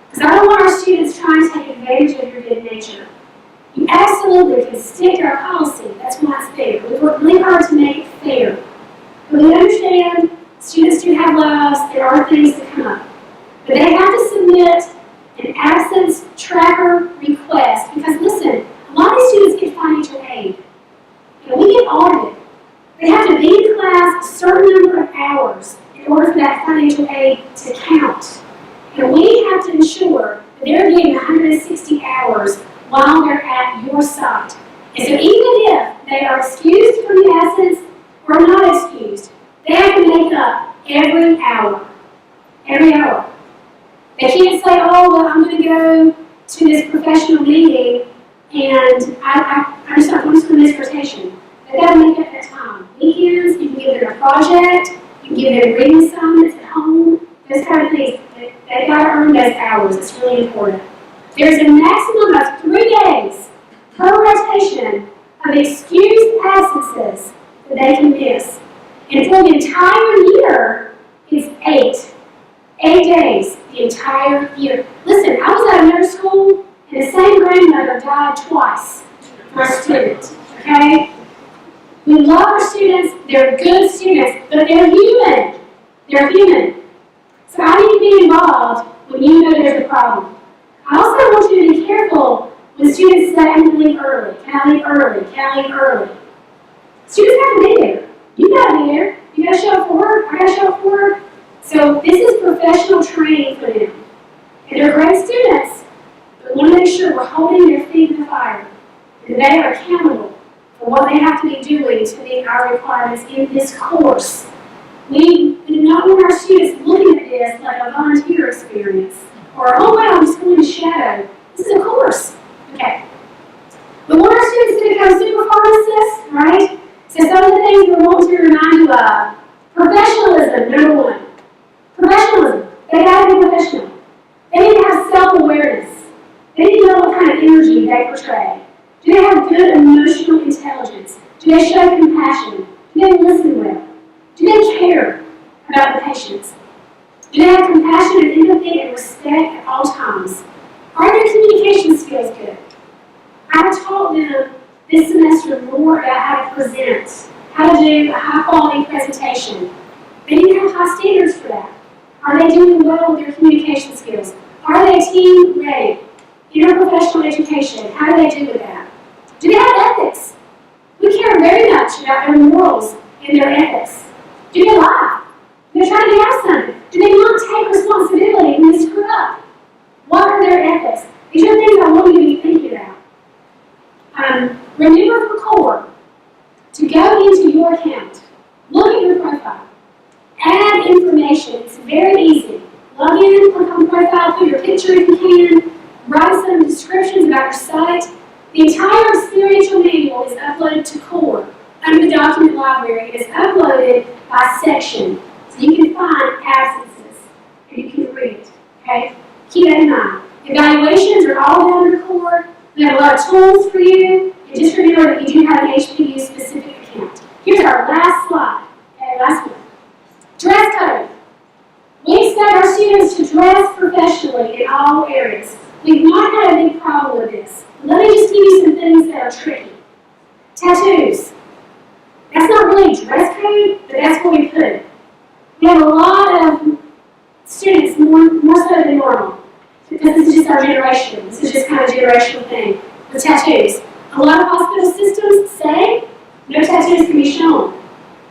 Because I don't want our students trying to take advantage of your good nature. You absolutely can stick to our policy. That's why it's fair. We work really hard to make it fair. But we understand students do have lives. There are things that come up. But they have to submit an absence tracker request. Because listen, a lot of these students get financial aid. We get audited. They have to be in class a certain number of hours in order for that financial aid to count. And we have to ensure that they're getting 160 hours while they're at your site. And so even if they are excused from the absence or not excused, they have to make up every hour. Every hour. They can't say, oh, well, I'm going to go to this professional meeting and I'm just going to miss rotation. They've got to make up that time. Weekends, you can give them a project, you can give them reading assignments at home, those kind of things. They've got to earn those hours. It's really important. There's a maximum of 3 days per rotation of excused absences that they can miss. And for the entire year, it's 8. 8 days, the entire year. Listen, I was at another school, and the same grandmother died twice for a student, okay? We love our students. They're good students, but they're human. They're human. So I need to be involved when you know there's a problem. I also want you to be careful when students say, I'm going to leave early. Can I leave early? Can I leave early? Students have to be there. You got to be there. You got to show up for work. I got to show up for work. So this is professional training for them. And they're great students, but we want to make sure we're holding their feet in the fire. And they are accountable for what they have to be doing to meet our requirements in this course. We do not want our students looking at this like a volunteer experience. Or, oh wow, I'm just going to shadow. This is a course. Okay. We want our students to become super pharmacists, right? So some of the things we want to remind you of. Professionalism, number one. Professionalism. They got to be professional. They need to have self-awareness. They need to know what kind of energy they portray. Do they have good emotional intelligence? Do they show compassion? Do they listen well? Do they care about the patients? Do they have compassion and empathy and respect at all times? Are their communication skills good? I've taught them this semester more about how to present, how to do a high-quality presentation. They need to have high standards for that. Are they doing well with their communication skills? Are they team ready? Interprofessional education, how do they do with that? Do they have ethics? We care very much about their morals and their ethics. Do they lie? Do they try to get out something? Do they not take responsibility when they screw up? What are their ethics? These are things I want you to be thinking about. Remember for core, to go into your account, look at your profile, add information. It's very easy. Log in, click on profile, put your picture if you can, write some descriptions about your site. The entire experiential manual is uploaded to core under the document library. It is uploaded by section, so you can find absences and you can read it. Okay? Keep that in mind. Evaluations are all down under core. We have a lot of tools for you, and just remember that you do have an HPU specific account. Here's our last slide. Okay, last one. Dress code. We expect our students to dress professionally in all areas. We've not had a big problem with this. Let me just give you some things that are tricky. Tattoos. That's not really a dress code, but that's where we put it. We have a lot of students, more so than normal, because this is just our generation. This is just kind of a generational thing with tattoos. A lot of hospital systems say no tattoos can be shown.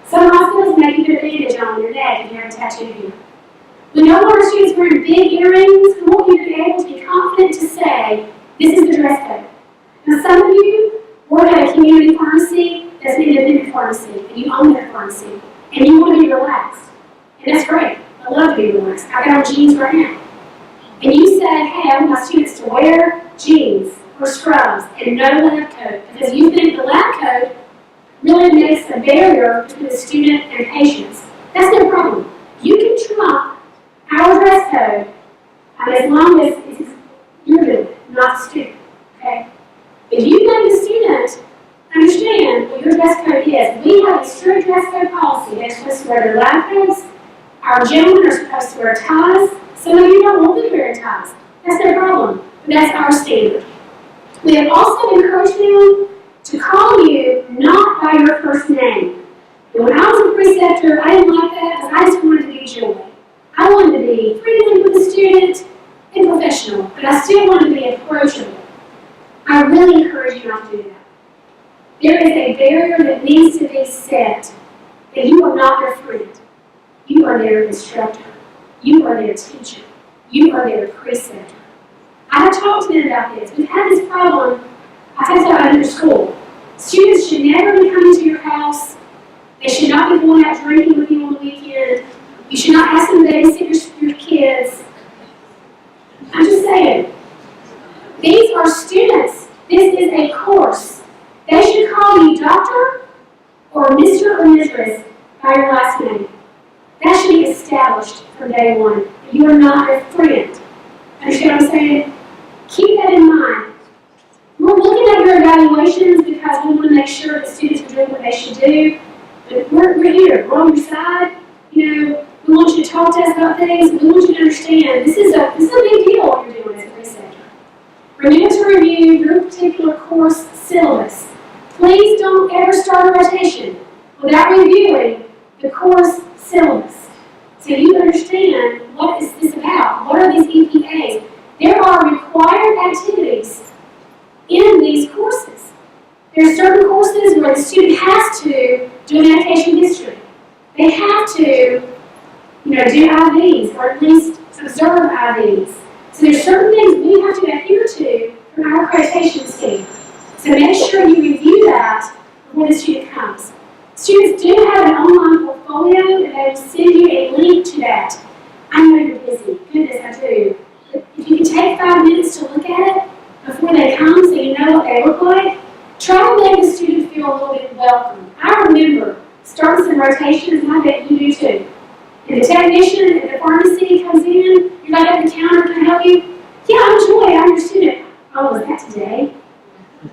Some hospitals make you put a bandage on your neck if you have a tattoo here. We don't want our students wearing big earrings. We want you to be able to be confident to say, this is the dress code. Now, some of you work at a community pharmacy that's an independent pharmacy, and you own that pharmacy, and you want to be relaxed. And that's great. I love to be relaxed. I got on jeans right now. And you say, hey, I want my students to wear jeans or scrubs and no lab coat, because you think the lab coat really makes a barrier between the student and patients. That's no problem. You can trump our dress code as long as you're doing it, not the student. Okay? If you make the student understand what your dress code is, we have a strict dress code policy. They're supposed to wear their lab coats. Our gentlemen are supposed to wear ties. Some of you don't want them wearing ties. That's no problem. But that's our standard. We have also encouraged them to call you not by your first name. And when I was a preceptor, I didn't like that because I just wanted to be Joy. I wanted to be friendly with the student and professional, but I still wanted to be approachable. I really encourage you not to do that. There is a barrier that needs to be set that you are not their friend. You are their instructor. You are their teacher. You are their preceptor. I have talked to them about this. We've had this problem. I talked about it in school. Students should never be coming to your house. They should not be going out drinking with you on the weekend. You should not ask them to babysit your kids. I'm just saying. These are students. This is a course. They should call you doctor or Mr. or Mrs. by your last name. That should be established from day one. You are not a friend. Understand what I'm saying? Keep that in mind. We're looking at your evaluations because we want to make sure the students are doing what they should do. But we're here. We're on your side. You know, we want you to talk to us about things. We want you to understand this is a big deal what you're doing as a preceptor. Remember to review your particular course syllabus. Please don't ever start a rotation without reviewing the course syllabus. So you understand what is this about. What are these EPAs? There are required activities in these courses. There are certain courses where the student has to do an education history. They have to, do IVs, or at least observe IVs. So there's certain things we have to adhere to from our accreditation scheme. So make sure you review that before the student comes. Students do have an online portfolio, and they will send you a link to that. I know you're busy. Goodness, I do. But if you can take 5 minutes to look at it before they come so you know what they look like, try to make the student feel a little bit welcome. I remember starting some rotations, and I bet you do too. And the technician at the pharmacy comes in, you're like at the counter, can I help you? Yeah, I'm Joy, I'm your student. Oh, was that today?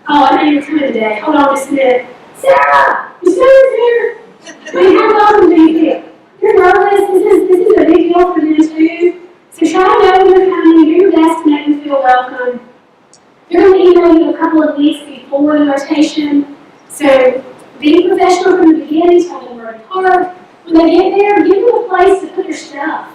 Oh, I know you were coming today. Hold on just a minute. Sarah! Your student's here! I mean, how welcome do you feel? You're nervous, this is a big deal for them too. So try to know when they're coming, do your best to make them feel welcome. They're going to email you a couple of weeks before the rotation. So be professional from the beginning, tell them where to park. When they get there, give them a place to put their stuff.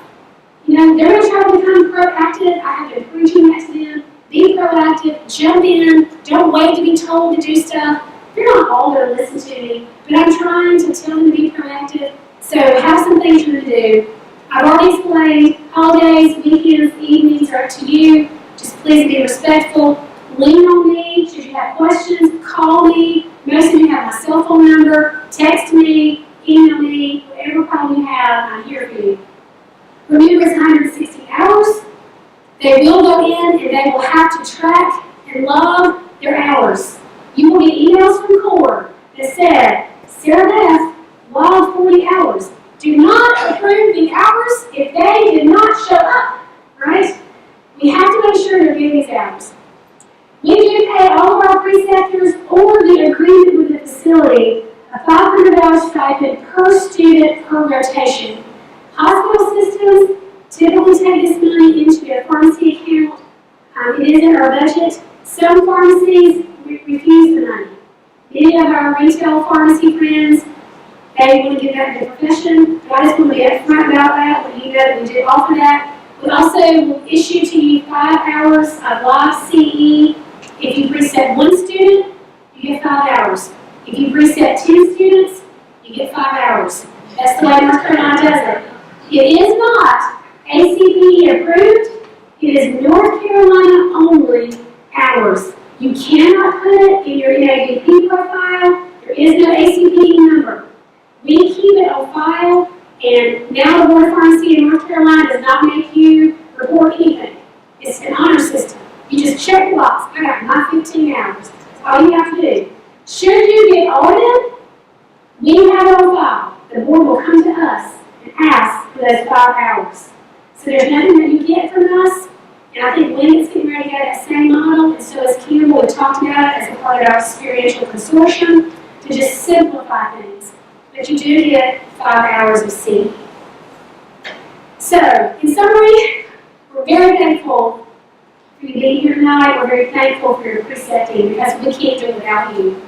You know, they're going to try to become proactive. I have been preaching that to them. Be proactive, jump in, don't wait to be told to do stuff. They're not all going to listen to me, but I'm trying to tell them to be proactive. So have some things for them to do. I've already explained holidays, weekends, evenings are up to you. Just please be respectful. Lean on me. Should you have questions, call me. Most of you have my cell phone number. Text me, email me, whatever problem you have, I'm here for you. Remember, it's 160 hours. They will go in and they will have to track and log their hours. You will get emails from CORE that said, Sarah Beth logged 40 hours. Do not approve the hours if they did not show up, right? We have to make sure they're getting these hours. We do pay all of our preceptors or the agreement with the facility a $500 stipend per student per rotation. Hospital systems typically take this money into their pharmacy account. It is in our budget. Some pharmacies refuse the money. Many of our retail pharmacy friends, they want to give that to the profession. But I just want to be upfront about that, when you know that we do offer that. We also will issue to you 5 hours of live CE. If you precept 1 student, you get 5 hours. If you precept 10 students, you get 5 hours. That's the way North Carolina does it. It is not ACPE approved. It is North Carolina only hours. You cannot put it in your NADP profile. There is no ACPE number. We keep it on file, and now the Board of Pharmacy in North Carolina does not make you report anything. It's an honor system. You just check the box. I got my 15 hours. That's all you have to do. Should you get audited, we have it on file. The board will come to us and ask for those 5 hours. So there's nothing that you get from us. And I think Lynn's getting ready to go that same model, and so is Campbell. We talked about it as a part of our experiential consortium to just simplify things. But you do get 5 hours of C. So, in summary, we're very thankful for you being here tonight. We're very thankful for your precepting because we can't do it without you.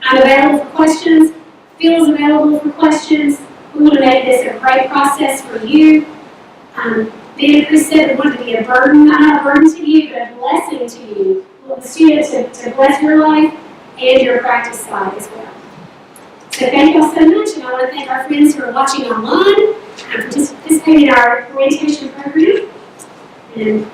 I'm available for questions. Phil is available for questions. We want to make this a great process for you. Being a preceptor, we want it to be a burden, not a burden to you, but a blessing to you. We want the students to bless your life and your practice side as well. So thank you all so much, and I want to thank our friends who are watching online and participating in our orientation program. And